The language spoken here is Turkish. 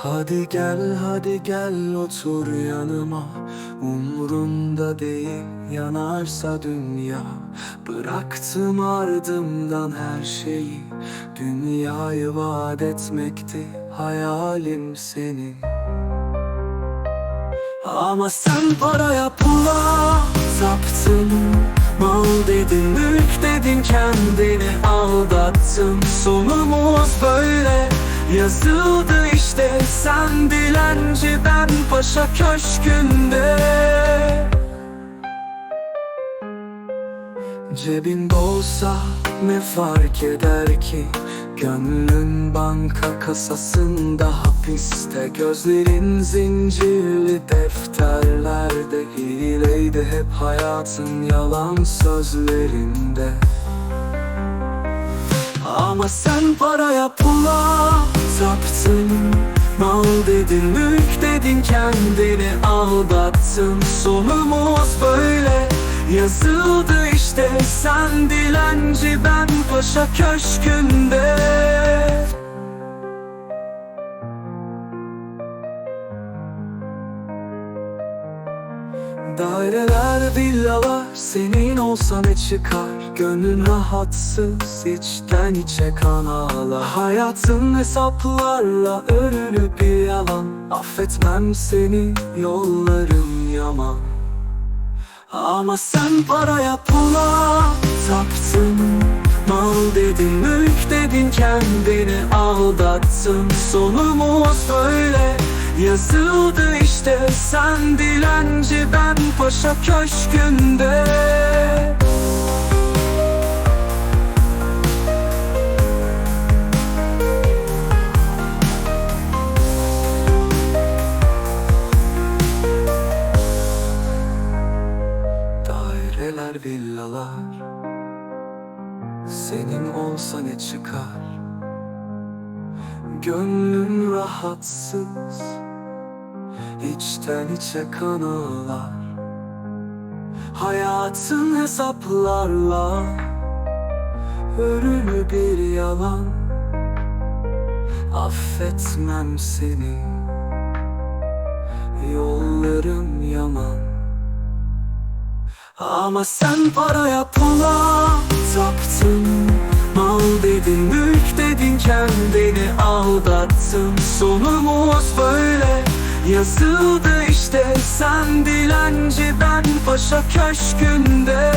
Hadi gel, hadi gel otur yanıma. Umurumda değil yanarsa dünya. Bıraktım ardımdan her şeyi. Dünyayı vaat etmekti hayalim senin. Ama sen paraya pula taptın. Mal dedin, mülk dedin, kendini aldattın. Sonumuz böyle yazıldı işte. Sen dilenci, ben paşa köşkünde. Cebin olsa ne fark eder ki? Gönlün banka kasasında hapiste. Gözlerin zincirli defterlerde. Hileydi hep hayatın yalan sözlerinde. Ama sen paraya pula taptın. Mal dedin, mülk dedin, kendini aldattın. Sonumuz böyle yazıldı işte. Sen dilenci, ben paşa köşkünde. Daireler, villalar senin olsa ne çıkar? Gönlün rahatsız, içten içe kan ağlar. Hayatın hesaplarla örülü bir yalan. Affetmem seni, yollarım yaman. Ama sen paraya pula taptın. Mal dedin, mülk dedin, kendini aldattın. Sonumuz böyle yazıldı işte. Sen dilenci, ben paşa köşkünde. Daireler, villalar senin olsa ne çıkar? Gönlün rahatsız, içten içe kan ağlar. Hayatın hesaplarla örülü bir yalan. Affetmem seni, yollarım yaman. Ama sen paraya pula taptın. Mal dedin, mülk dedin, kendini aldattın. Sonumuz böyle yazıldı işte. Sen dilenci, ben paşa köşkünde.